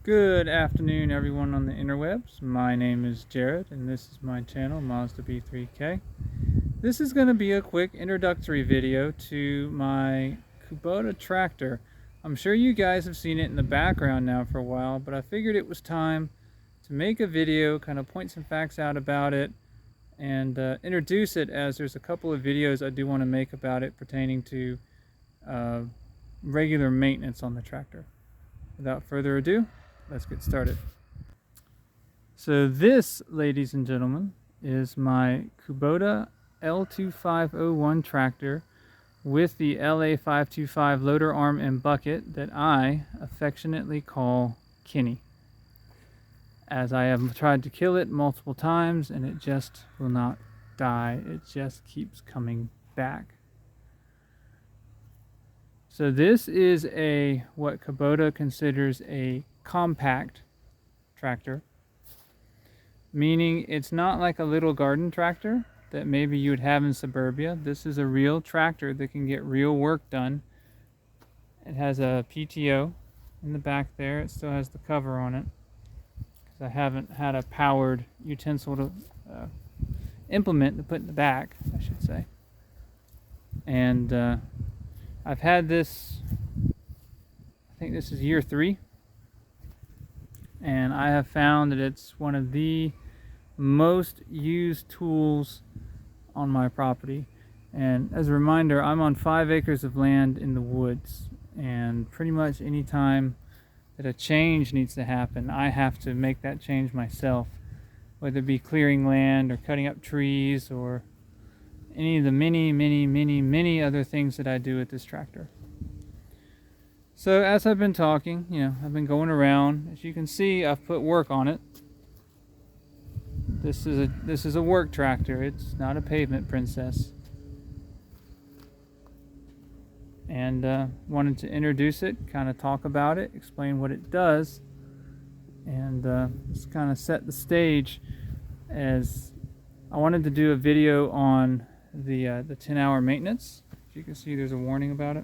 Good afternoon, everyone on the interwebs. My name is Jared, and this is my channel, Mazda B3K. This is going to be a quick introductory video to my Kubota tractor. I'm sure you guys have seen it in the background now for a while, but I figured it was time to make a video, kind of point some facts out about it, and introduce it, as there's a couple of videos I do want to make about it pertaining to regular maintenance on the tractor. Without further ado, let's get started. So this, ladies and gentlemen, is my Kubota L2501 tractor with the LA525 loader arm and bucket that I affectionately call Kenny, as I have tried to kill it multiple times and it just will not die. It just keeps coming back. So this is what Kubota considers a compact tractor, meaning it's not like a little garden tractor that maybe you would have in suburbia. This is a real tractor that can get real work done. It has a PTO in the back there. It still has the cover on it, because I haven't had a powered utensil to implement to put in the back, I should say. And I've had this, I think this is year 3, and I have found that it's one of the most used tools on my property. And as a reminder, I'm on 5 acres of land in the woods, and pretty much any time that a change needs to happen, I have to make that change myself, whether it be clearing land or cutting up trees or any of the many other things that I do with this tractor. So as I've been talking, I've been going around. As you can see, I've put work on it. This is a work tractor. It's not a pavement princess. And wanted to introduce it, kind of talk about it, explain what it does, and just kind of set the stage, as I wanted to do a video on the 10-hour maintenance. As you can see, there's a warning about it.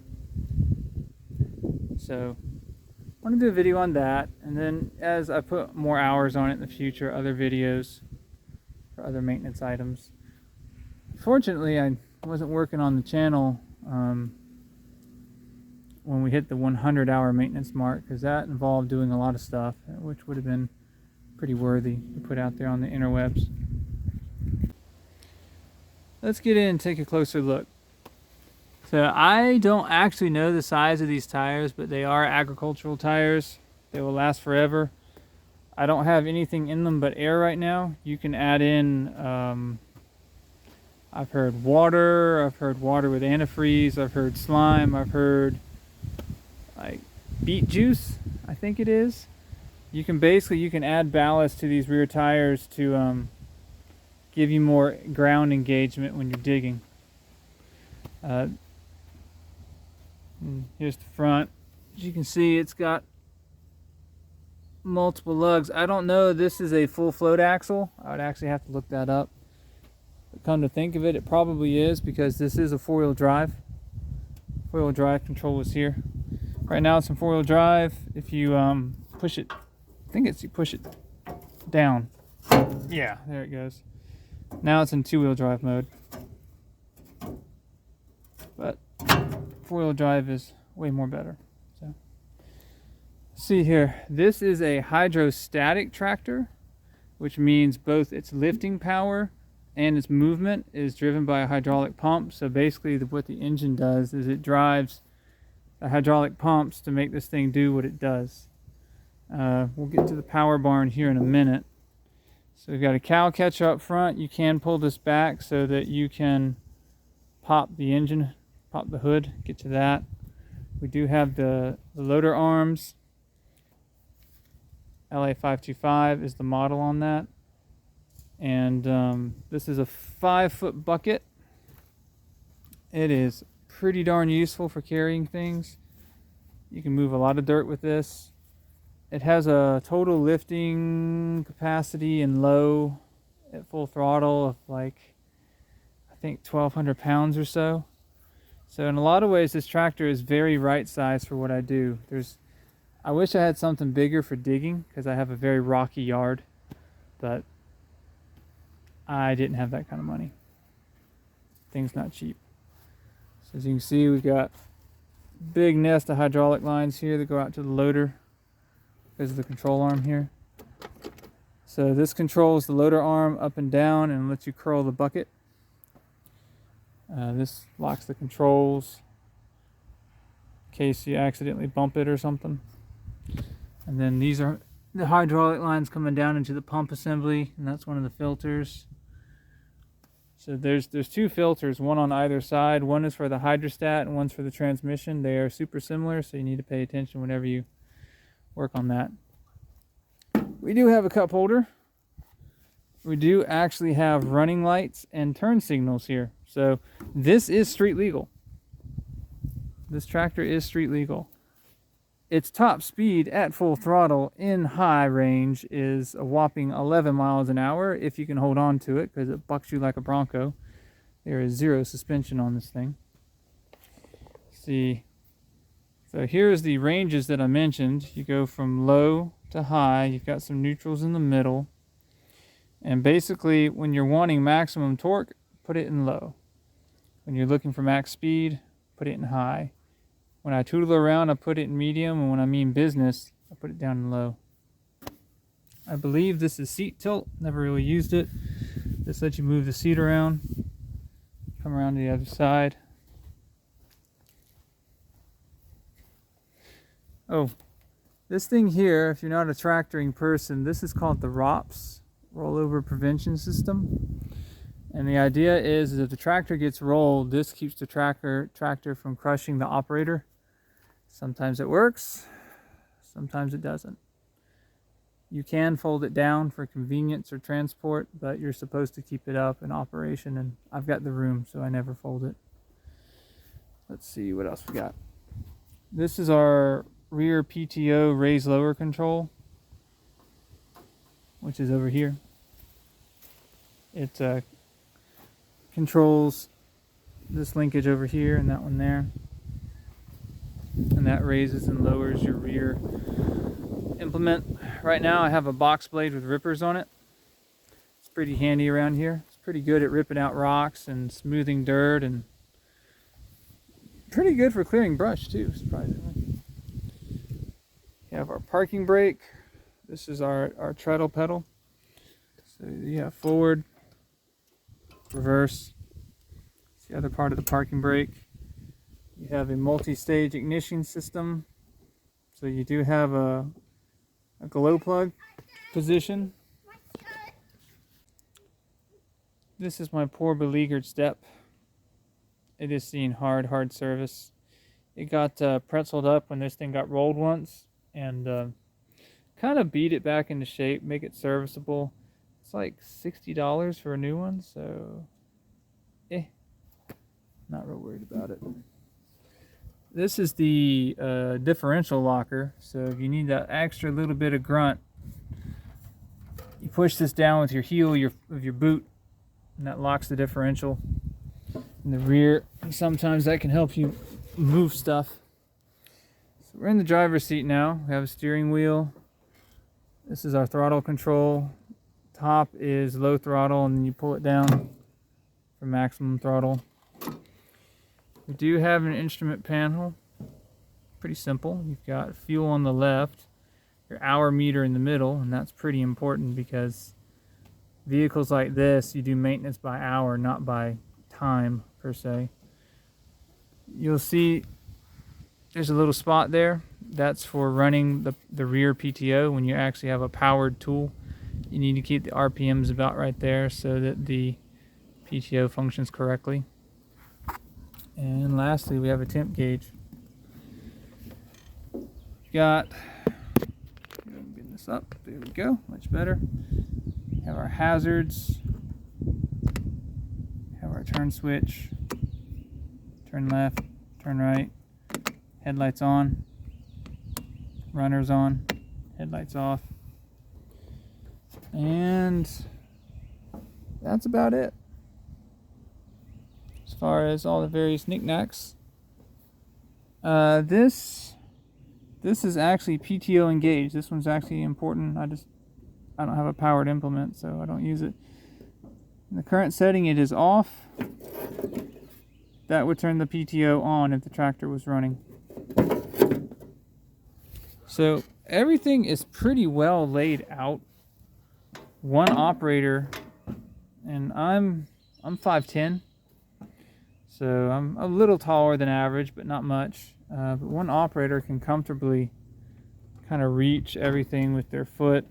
So I want to do a video on that, and then as I put more hours on it in the future, other videos for other maintenance items. Fortunately, I wasn't working on the channel when we hit the 100-hour maintenance mark, because that involved doing a lot of stuff, which would have been pretty worthy to put out there on the interwebs. Let's get in and take a closer look. So I don't actually know the size of these tires, but they are agricultural tires. They will last forever. I don't have anything in them but air right now. You can add in, I've heard water with antifreeze, I've heard slime, I've heard like beet juice, I think it is. You can add ballast to these rear tires to give you more ground engagement when you're digging. Here's the front. As you can see, it's got multiple lugs. I don't know, this is a full float axle. I would actually have to look that up. But come to think of it, it probably is, because this is a 4-wheel drive. 4-wheel drive control is here. Right now it's in 4-wheel drive. If you push it, I think you push it down. Yeah, there it goes. Now it's in 2-wheel drive mode. But 4-wheel drive is way more better. So, see here, this is a hydrostatic tractor, which means both its lifting power and its movement is driven by a hydraulic pump. So basically what the engine does is it drives the hydraulic pumps to make this thing do what it does. We'll get to the power barn here in a minute. So we've got a cow catcher up front. You can pull this back so that you can pop the engine, pop the hood, get to that. We do have the loader arms. LA525 is the model on that. And this is a 5-foot bucket. It is pretty darn useful for carrying things. You can move a lot of dirt with this. It has a total lifting capacity in low at full throttle of like, I think 1,200 pounds or so. So in a lot of ways, this tractor is very right sized for what I do. I wish I had something bigger for digging because I have a very rocky yard, but I didn't have that kind of money. Things not cheap. So as you can see, we've got a big nest of hydraulic lines here that go out to the loader because of the control arm here. So this controls the loader arm up and down and lets you curl the bucket. This locks the controls in case you accidentally bump it or something. And then these are the hydraulic lines coming down into the pump assembly, and that's one of the filters. So there's two filters, one on either side. One is for the hydrostat and one's for the transmission. They are super similar, so you need to pay attention whenever you work on that. We do have a cup holder. We do actually have running lights and turn signals here. So this is street legal. This tractor is street legal. Its top speed at full throttle in high range is a whopping 11 miles an hour if you can hold on to it, because it bucks you like a Bronco. There is zero suspension on this thing. See, so here's the ranges that I mentioned. You go from low to high. You've got some neutrals in the middle. And basically, when you're wanting maximum torque, put it in low. When you're looking for max speed, put it in high. When I tootle around, I put it in medium, and when I mean business, I put it down in low. I believe this is seat tilt. Never really used it. This lets you move the seat around. Come around to the other side. Oh, this thing here, if you're not a tractoring person, this is called the ROPS, Rollover Prevention System. And the idea is if the tractor gets rolled, this keeps the tractor from crushing the operator. Sometimes it works, sometimes it doesn't. You can fold it down for convenience or transport, but you're supposed to keep it up in operation, and I've got the room, so I never fold it. Let's see what else we got. This is our rear PTO raise lower control, which is over here. It controls this linkage over here and that one there. And that raises and lowers your rear implement. Right now I have a box blade with rippers on it. It's pretty handy around here. It's pretty good at ripping out rocks and smoothing dirt, and pretty good for clearing brush too, surprisingly. We have our parking brake. This is our treadle pedal. So you have forward, reverse. It's the other part of the parking brake. You have a multi-stage ignition system. So you do have a glow plug position. This is my poor beleaguered step. It is seeing hard service. It got pretzeled up when this thing got rolled once, and kind of beat it back into shape, make it serviceable. It's like $60 for a new one, so not real worried about it. This is the differential locker, so if you need that extra little bit of grunt, you push this down with your heel of your boot, and that locks the differential in the rear. And sometimes that can help you move stuff. So we're in the driver's seat now. We have a steering wheel. This is our throttle control. Top is low throttle, and then you pull it down for maximum throttle. We do have an instrument panel. Pretty simple. You've got fuel on the left, your hour meter in the middle, and that's pretty important because vehicles like this, you do maintenance by hour, not by time per se. You'll see there's a little spot there. That's for running the rear PTO. When you actually have a powered tool, you need to keep the RPMs about right there so that the PTO functions correctly. And lastly, we have a temp gauge. Got, getting this up, there we go, much better. We have our hazards, we have our turn switch, turn left, turn right, headlights on, runners on, headlights off, and that's about it. As far as all the various knickknacks, this This is actually PTO engaged. This one's actually important. I don't have a powered implement, so I don't use it. In the current setting, it is off. That would turn the PTO on if the tractor was running. So everything is pretty well laid out. One operator, and I'm 5'10", so I'm a little taller than average, but not much. But one operator can comfortably kind of reach everything with their foot.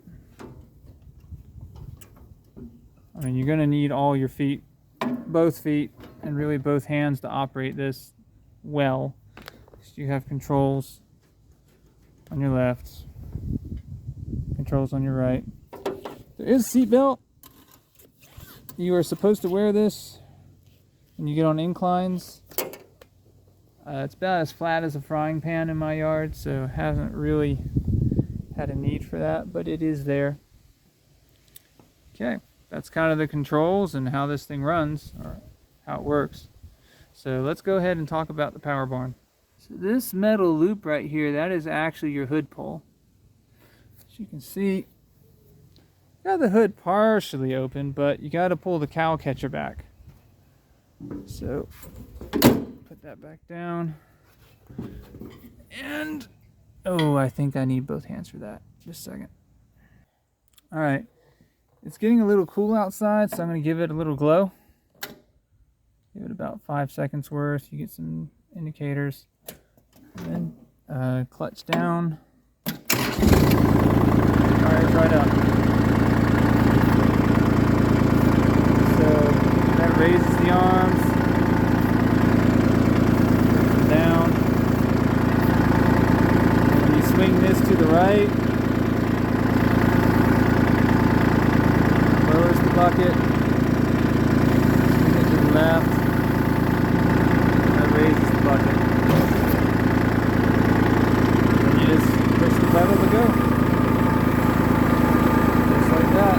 I mean, you're going to need all your feet, both feet, and really both hands to operate this well. So you have controls on your left, controls on your right. There is a seat belt. You are supposed to wear this when you get on inclines. It's about as flat as a frying pan in my yard, so haven't really had a need for that, but it is there. Okay, that's kind of the controls and how this thing runs, or how it works. So let's go ahead and talk about the power barn. So this metal loop right here, that is actually your hood pole. As you can see, got the hood partially open, but you got to pull the cow catcher back. So put that back down. And oh, I think I need both hands for that. Just a second. All right, it's getting a little cool outside, so I'm going to give it a little glow. Give it about 5 seconds worth. You get some indicators. And then clutch down. All right, right up. So that raises the arms down. And when you swing this to the right, lowers the bucket. Swing it to the left. That raises the bucket. And you just push the pedal to go. Just like that.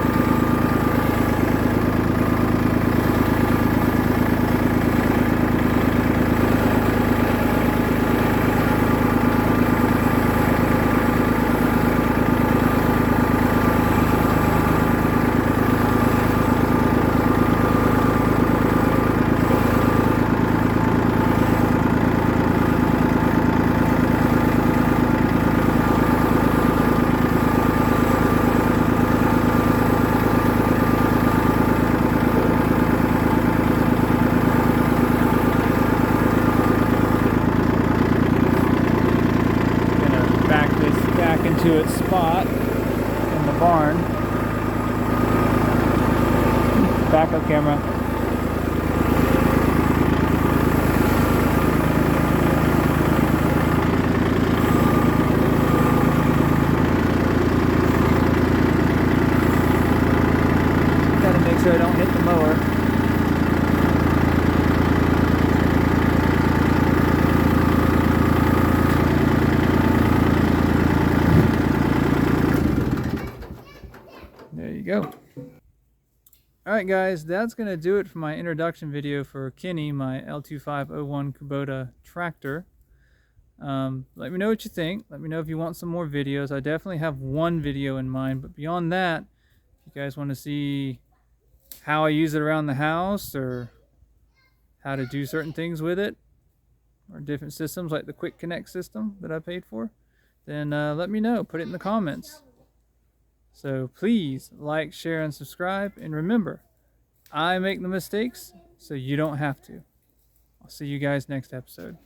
To its spot in the barn. Backup camera. Gotta make sure I don't hit the mower. Go. Alright guys, that's going to do it for my introduction video for Kenny, my L2501 Kubota tractor. Let me know what you think. Let me know if you want some more videos. I definitely have one video in mind, but beyond that, if you guys want to see how I use it around the house, or how to do certain things with it, or different systems like the Quick Connect system that I paid for, then let me know. Put it in the comments. So please like, share, and subscribe. And remember, I make the mistakes so you don't have to. I'll see you guys next episode.